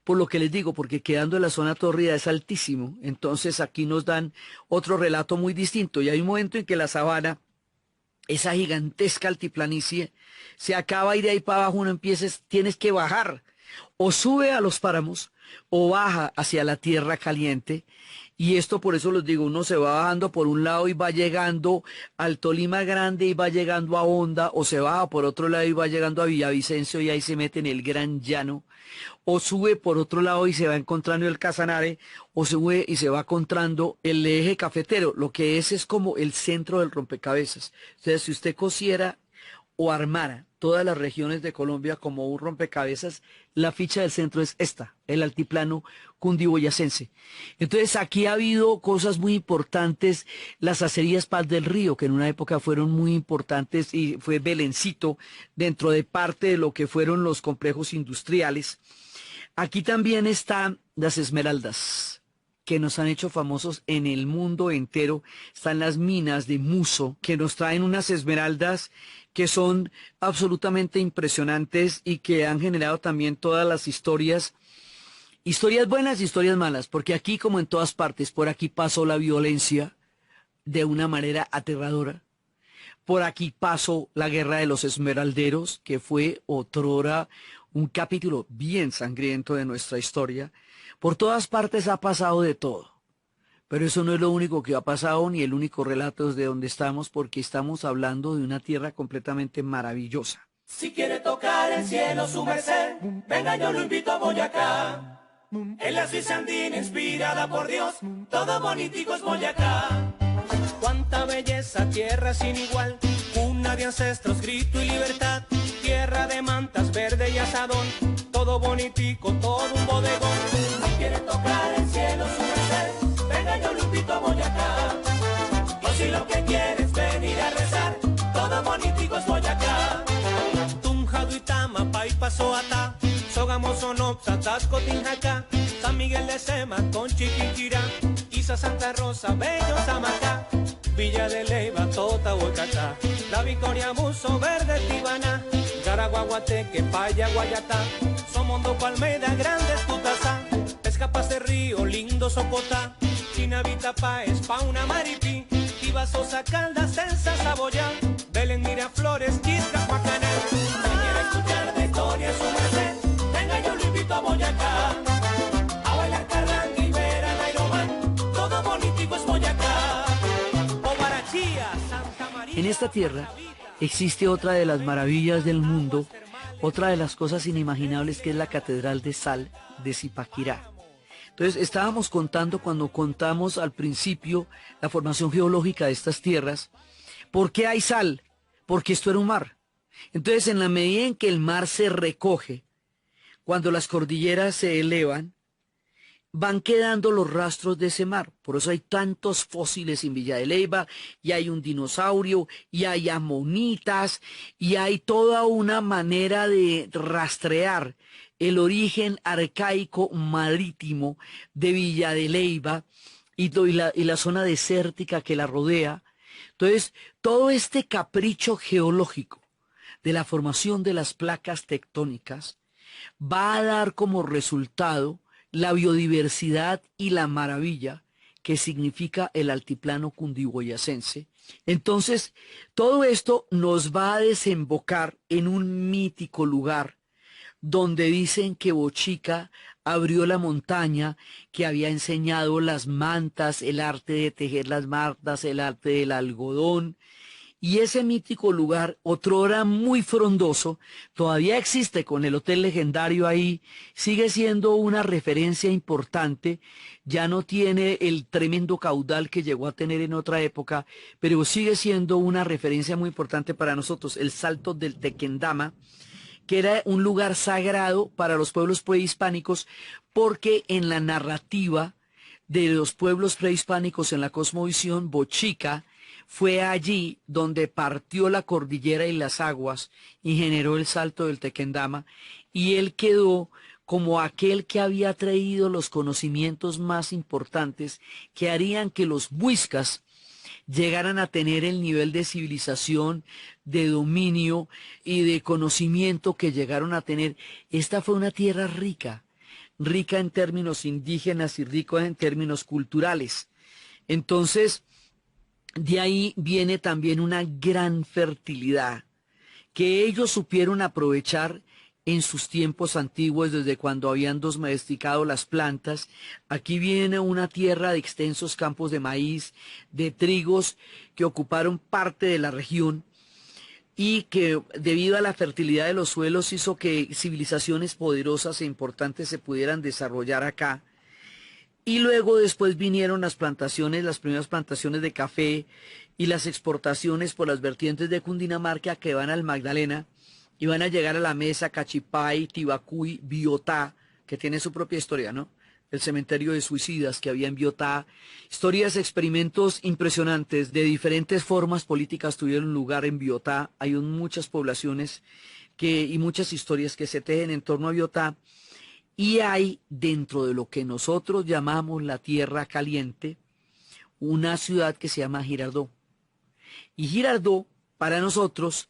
por lo que les digo, porque quedando en la zona tórrida es altísimo, entonces aquí nos dan otro relato muy distinto, y hay un momento en que la sabana, esa gigantesca altiplanicie, se acaba y de ahí para abajo tienes que bajar, o sube a los páramos, o baja hacia la tierra caliente. Y esto por eso les digo, uno se va bajando por un lado y va llegando al Tolima Grande y va llegando a Honda, o se baja por otro lado y va llegando a Villavicencio y ahí se mete en el Gran Llano, o sube por otro lado y se va encontrando el Casanare, o sube y se va encontrando el eje cafetero. Lo que es como el centro del rompecabezas. O sea, si usted cosiera o armara todas las regiones de Colombia como un rompecabezas, la ficha del centro es esta, el altiplano cundiboyacense. Entonces aquí ha habido cosas muy importantes, las acerías Paz del Río, que en una época fueron muy importantes y fue Belencito dentro de parte de lo que fueron los complejos industriales. Aquí también están las esmeraldas, que nos han hecho famosos en el mundo entero. Están las minas de Muso, que nos traen unas esmeraldas que son absolutamente impresionantes y que han generado también todas las historias buenas y historias malas, porque aquí, como en todas partes, por aquí pasó la violencia de una manera aterradora. Por aquí pasó la guerra de los esmeralderos, que fue otrora un capítulo bien sangriento de nuestra historia. Por todas partes ha pasado de todo. Pero eso no es lo único que ha pasado, ni el único relato desde donde estamos, porque estamos hablando de una tierra completamente maravillosa. Si quiere tocar el cielo su merced, venga yo lo invito a Boyacá. En la Suiza andina inspirada por Dios, todo bonitico es Boyacá. Cuánta belleza, tierra sin igual, cuna de ancestros, grito y libertad. Tierra de mantas, verde y asadón, todo bonitico, todo un bodegón. Si quiere tocar el cielo su merced, venga yo lo invito a Boyacá. O si lo que quiere es venir a rezar, todo bonitico es Boyacá. Tunja, Duitama, Paipa, Soatá, Sogamo, Sonop, Tatasco, Tinjacá, San Miguel de Sema, con Chiquinquirá, Isa, Santa Rosa, Bello, Zamacá, Villa de Leyva, Tota, Huecatá, La Victoria, Buzo, Verde, Tibana, Garagua, Guateque, Paya, Guayatá, Somondo, Palmeda, Grandes, Tutazá, Escapas de Río, Lindo, Socotá, Chinavita, Paez, Pauna, Maripí, Tiva, Sosa, Caldas, Celsa, Saboyá, Belén, Miraflores, Quiscas, Macané. Si quiere escuchar de historia su merced, venga yo lo invito a Boyacá. A bailar carranga y ver a Nairobán, todo bonitico es Boyacá. O Barachía, Santa María. En esta tierra existe otra de las maravillas del mundo, otra de las cosas inimaginables, que es la Catedral de Sal de Zipaquirá. Entonces estábamos contando, cuando contamos al principio la formación geológica de estas tierras, ¿por qué hay sal? Porque esto era un mar. Entonces, en la medida en que el mar se recoge, cuando las cordilleras se elevan, van quedando los rastros de ese mar. Por eso hay tantos fósiles en Villa de Leyva, y hay un dinosaurio, y hay amonitas, y hay toda una manera de rastrear el origen arcaico marítimo de Villa de Leyva y la zona desértica que la rodea. Entonces, todo este capricho geológico de la formación de las placas tectónicas va a dar como resultado la biodiversidad y la maravilla que significa el altiplano cundiboyacense. Entonces, todo esto nos va a desembocar en un mítico lugar donde dicen que Bochica abrió la montaña, que había enseñado las mantas, el arte de tejer las mantas, el arte del algodón. Y ese mítico lugar, otrora muy frondoso, todavía existe con el hotel legendario ahí, sigue siendo una referencia importante, ya no tiene el tremendo caudal que llegó a tener en otra época, pero sigue siendo una referencia muy importante para nosotros, el Salto del Tequendama, que era un lugar sagrado para los pueblos prehispánicos, porque en la narrativa de los pueblos prehispánicos en la cosmovisión, Bochica fue allí donde partió la cordillera y las aguas y generó el Salto del Tequendama, y él quedó como aquel que había traído los conocimientos más importantes que harían que los muiscas llegaran a tener el nivel de civilización, de dominio y de conocimiento que llegaron a tener. Esta fue una tierra rica, rica en términos indígenas y rica en términos culturales. Entonces, de ahí viene también una gran fertilidad que ellos supieron aprovechar en sus tiempos antiguos, desde cuando habían domesticado las plantas. Aquí viene una tierra de extensos campos de maíz, de trigos, que ocuparon parte de la región y que debido a la fertilidad de los suelos hizo que civilizaciones poderosas e importantes se pudieran desarrollar acá. Y luego después vinieron las plantaciones, las primeras plantaciones de café y las exportaciones por las vertientes de Cundinamarca que van al Magdalena y van a llegar a la Mesa, Cachipay, Tibacuy, Biotá, que tiene su propia historia, ¿no? El cementerio de suicidas que había en Biotá. Historias, experimentos impresionantes de diferentes formas políticas tuvieron lugar en Biotá. Hay muchas poblaciones y muchas historias que se tejen en torno a Biotá. Y hay dentro de lo que nosotros llamamos la Tierra Caliente, una ciudad que se llama Girardot. Y Girardot, para nosotros,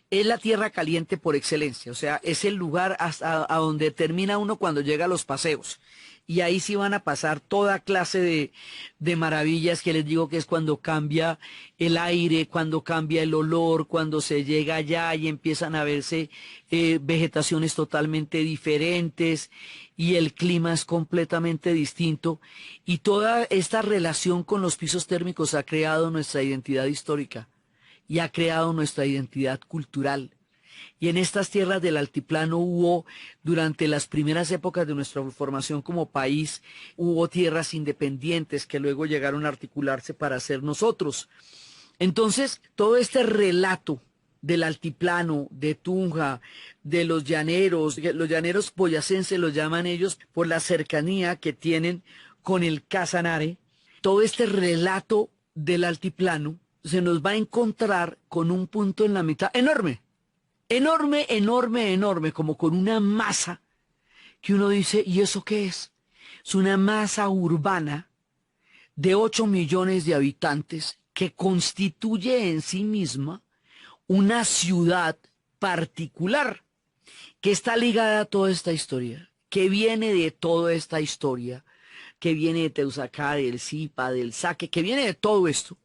es la Tierra Caliente por excelencia. O sea, es el lugar hasta a donde termina uno cuando llega a los paseos. Y ahí sí van a pasar toda clase de maravillas, que les digo que es cuando cambia el aire, cuando cambia el olor, cuando se llega allá y empiezan a verse vegetaciones totalmente diferentes y el clima es completamente distinto. Y toda esta relación con los pisos térmicos ha creado nuestra identidad histórica y ha creado nuestra identidad cultural. Y en estas tierras del altiplano hubo, durante las primeras épocas de nuestra formación como país, hubo tierras independientes que luego llegaron a articularse para ser nosotros. Entonces, todo este relato del altiplano, de Tunja, de los llaneros boyacenses los llaman ellos por la cercanía que tienen con el Casanare, todo este relato del altiplano se nos va a encontrar con un punto en la mitad enorme. Enorme, enorme, enorme, como con una masa que uno dice, ¿y eso qué es? Es una masa urbana de 8 millones de habitantes que constituye en sí misma una ciudad particular que está ligada a toda esta historia, que viene de toda esta historia, que viene de Teusacá, del Zipa, del Saque, que viene de todo esto,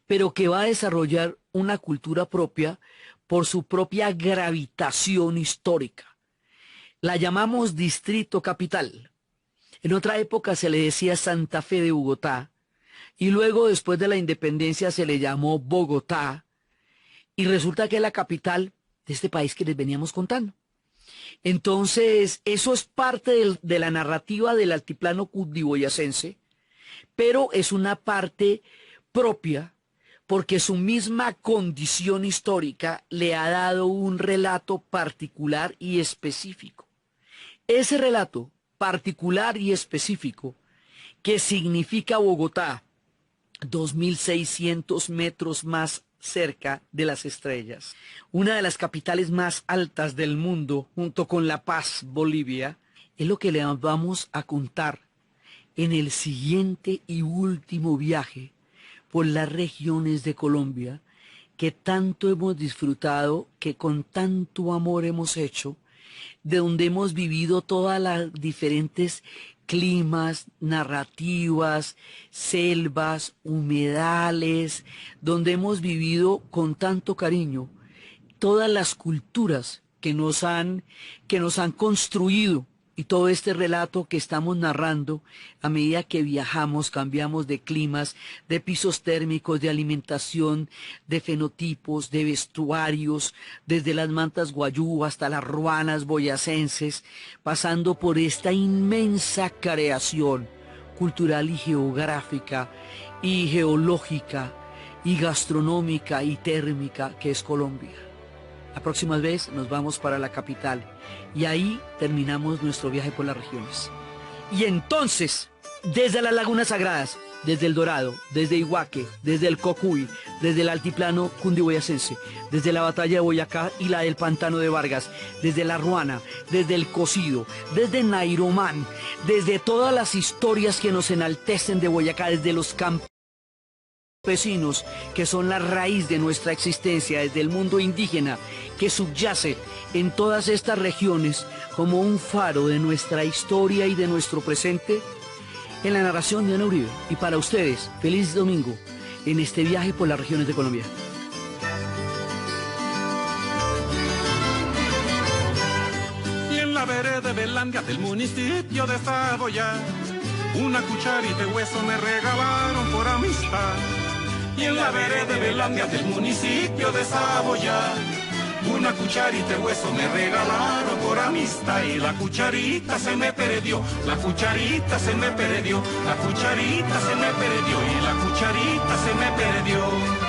pero que va a desarrollar una cultura propia por su propia gravitación histórica. La llamamos Distrito Capital. En otra época se le decía Santa Fe de Bogotá, y luego después de la independencia se le llamó Bogotá, y resulta que es la capital de este país que les veníamos contando. Entonces, eso es parte de la narrativa del altiplano cundiboyacense, pero es una parte propia, porque su misma condición histórica le ha dado un relato particular y específico. Ese relato particular y específico, que significa Bogotá, 2.600 metros más cerca de las estrellas, una de las capitales más altas del mundo, junto con La Paz, Bolivia, es lo que le vamos a contar en el siguiente y último viaje por las regiones de Colombia, que tanto hemos disfrutado, que con tanto amor hemos hecho, de donde hemos vivido todas las diferentes climas, narrativas, selvas, humedales, donde hemos vivido con tanto cariño todas las culturas que nos han construido, y todo este relato que estamos narrando, a medida que viajamos, cambiamos de climas, de pisos térmicos, de alimentación, de fenotipos, de vestuarios, desde las mantas guayú hasta las ruanas boyacenses, pasando por esta inmensa creación cultural y geográfica, y geológica, y gastronómica, y térmica que es Colombia. La próxima vez nos vamos para la capital y ahí terminamos nuestro viaje por las regiones. Y entonces, desde las lagunas sagradas, desde El Dorado, desde Iguaque, desde el Cocuy, desde el altiplano cundiboyacense, desde la batalla de Boyacá y la del pantano de Vargas, desde la Ruana, desde el Cocido, desde Nairomán, desde todas las historias que nos enaltecen de Boyacá, desde los campesinos que son la raíz de nuestra existencia, desde el mundo indígena que subyace en todas estas regiones como un faro de nuestra historia y de nuestro presente, en la narración de Diana Uribe. Y para ustedes, feliz domingo en este viaje por las regiones de Colombia. Y en la vereda de Belandia del municipio de Saboya, una cucharita de hueso me regalaron por amistad. Y en la vereda de Belandia del municipio de Saboya, una cucharita de hueso me regalaron por amistad. Y la cucharita se me perdió, la cucharita se me perdió, la cucharita se me perdió, y la cucharita se me perdió.